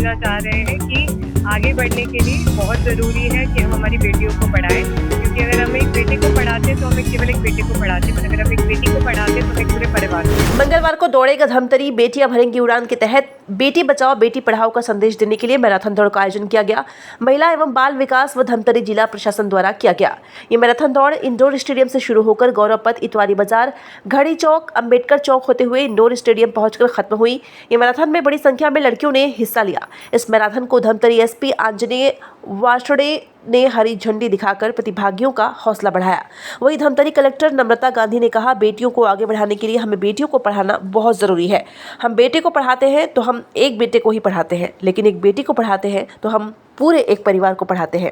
देना चाह रहे हैं कि आगे बढ़ने के लिए बहुत ज़रूरी है कि हम हमारी बेटियों को पढ़ाएं, क्योंकि अगर हम एक बेटे को पढ़ाते तो हम केवल एक बेटे को पढ़ाते, पर अगर हम एक बेटी को पढ़ाते तो हम एक पूरे परिवार को। मंगलवार को दौड़ेगा धमतरी बेटियां भरेंगी उड़ान के तहत बेटी बचाओ बेटी पढ़ाओ का संदेश देने के लिए मैराथन दौड़ का आयोजन किया गया। महिला एवं बाल विकास व धमतरी जिला प्रशासन द्वारा किया गया। ये मैराथन दौड़ इंडोर स्टेडियम से शुरू होकर गौरव पथ, इतवारी बाजार, घड़ी चौक, अंबेडकर चौक होते हुए इंडोर स्टेडियम पहुंचकर खत्म हुई। ये मैराथन में बड़ी संख्या में लड़कियों ने हिस्सा लिया। इस मैराथन को धमतरी एसपी आंजनेय वासड़े ने हरी झंडी दिखाकर प्रतिभागियों का हौसला बढ़ाया। वहीं धमतरी कलेक्टर नम्रता गांधी ने कहा, बेटियों को आगे बढ़ाने के लिए हमें बेटियों को पढ़ाना बहुत जरूरी है। हम बेटे को पढ़ाते हैं तो हम एक बेटे को ही पढ़ाते हैं, लेकिन एक बेटी को पढ़ाते हैं तो हम पूरे एक परिवार को पढ़ाते हैं।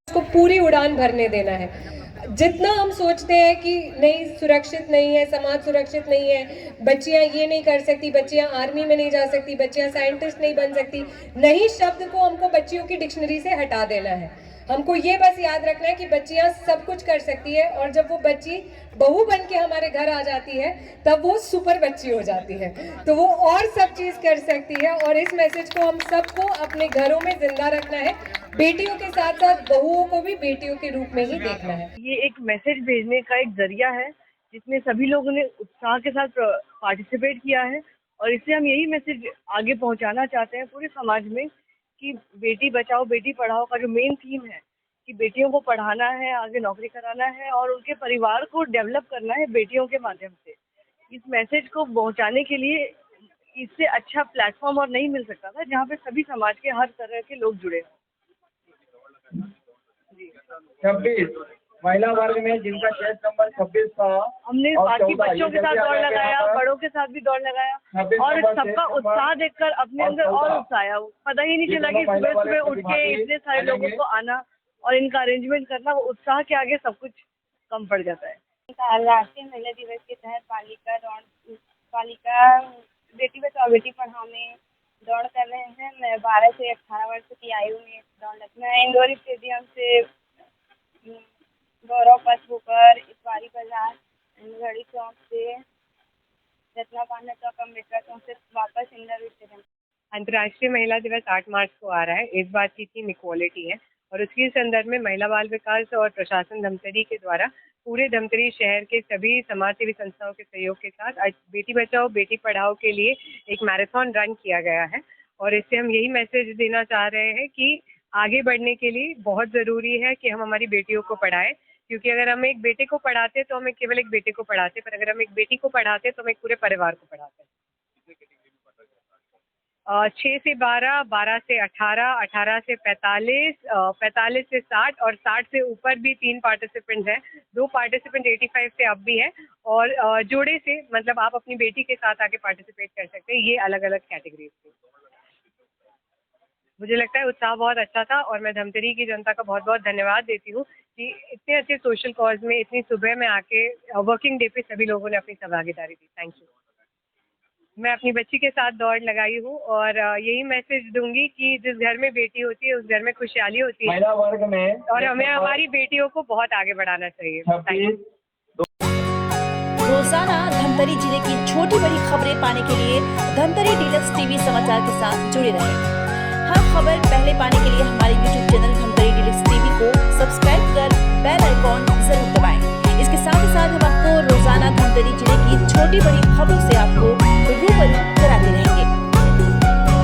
उसको पूरी उड़ान भरने देना है। जितना हम सोचते हैं कि नहीं, सुरक्षित नहीं है, समाज सुरक्षित नहीं है, बच्चियां ये नहीं कर सकती, बच्चियां आर्मी में नहीं जा सकती, बच्चियां साइंटिस्ट नहीं बन सकती, नहीं शब्द को हमको बच्चियों की डिक्शनरी से हटा देना है। हमको ये बस याद रखना है कि बच्चियां सब कुछ कर सकती है, और जब वो बच्ची बहू बन के हमारे घर आ जाती है तब वो सुपर बच्ची हो जाती है, तो वो और सब चीज कर सकती है। और इस मैसेज को हम सबको अपने घरों में जिंदा रखना है। बेटियों के साथ साथ बहुओं को भी बेटियों के रूप में ही देखना है। ये एक मैसेज भेजने का एक जरिया है जिसमें सभी लोगों ने उत्साह के साथ पार्टिसिपेट किया है, और इससे हम यही मैसेज आगे पहुंचाना चाहते हैं पूरे समाज में कि बेटी बचाओ बेटी पढ़ाओ का जो मेन थीम है कि बेटियों को पढ़ाना है, आगे नौकरी कराना है और उनके परिवार को डेवलप करना है बेटियों के माध्यम से। इस मैसेज को पहुंचाने के लिए इससे अच्छा प्लेटफॉर्म और नहीं मिल सकता था जहाँ पे सभी समाज के हर तरह के लोग जुड़े। 26 महिला वर्ग में जिनका चेस नंबर 26 था, हमने बाकी बच्चों के साथ दौड़ लगाया, बड़ों के साथ भी दौड़ लगाया, और सबका उत्साह देखकर अपने अंदर और उत्साह आया। पता ही नहीं चला कि सुबह सुबह उठ के इतने सारे लोगों को आना और इनका अरेंजमेंट करना, वो उत्साह के आगे सब कुछ कम पड़ जाता है। राष्ट्रीय महिला दिवस के तहत बालिका बेटी बचाओ बेटी पढ़ाओ में दौड़ कर रहे हैं। मैं 12 से 18 वर्ष की आयु में दौड़ लगी। मैं इंडोर स्टेडियम से गौरव पथ होकर इतवारी बाजार, घड़ी चौक से रत्ना पांडा चौक, अम्बेडकर चौक से वापस इंडोर स्टेडियम। अंतर्राष्ट्रीय महिला दिवस 8 मार्च को आ रहा है। इस बात की थीम इक्वालिटी है, और उसके संदर्भ में महिला बाल विकास और प्रशासन धमतरी के द्वारा पूरे धमतरी शहर के सभी समाज सेवी संस्थाओं के सहयोग के साथ आज बेटी बचाओ बेटी पढ़ाओ के लिए एक मैराथन रन किया गया है। और इससे हम यही मैसेज देना चाह रहे हैं कि आगे बढ़ने के लिए बहुत ज़रूरी है कि हम हमारी बेटियों को पढ़ाएं, क्योंकि अगर हम एक बेटे को पढ़ाते तो हम केवल एक बेटे को पढ़ाते, पर अगर हम एक बेटी को पढ़ाते तो हम एक पूरे परिवार को पढ़ाते हैं। 6 से 12, 12 से 18, 18 से 45, 45 से 60 और 60 से ऊपर भी 3 पार्टिसिपेंट्स हैं। 2 पार्टिसिपेंट 85 से अप भी हैं, और जोड़े से मतलब आप अपनी बेटी के साथ आके पार्टिसिपेट कर सकते हैं। ये अलग अलग कैटेगरीज थे। मुझे लगता है उत्साह बहुत अच्छा था, और मैं धमतरी की जनता का बहुत बहुत धन्यवाद देती हूँ कि इतने अच्छे सोशल कॉज में इतनी सुबह में आके वर्किंग डे पे सभी लोगों ने अपनी सहभागीदारी दी। Thank you. मैं अपनी बच्ची के साथ दौड़ लगाई हूँ, और यही मैसेज दूंगी कि जिस घर में बेटी होती है उस घर में खुशहाली होती है, महिला वर्ग में, और हमें हमारी बेटियों को बहुत आगे बढ़ाना चाहिए। रोजाना धमतरी जिले की छोटी बड़ी खबरें पाने के लिए धमतरी डीलक्स टीवी समाचार के साथ जुड़े रहें। हर खबर पहले पाने के लिए हमारे YouTube channel Dhamtari deluxe TV को सब्सक्राइब कर बेल आइकॉन जरूर दबाएं। इसके साथ ही साथ हम आपको रोजाना धमतरी जिले की छोटी बड़ी खबरों से आपको रूबरू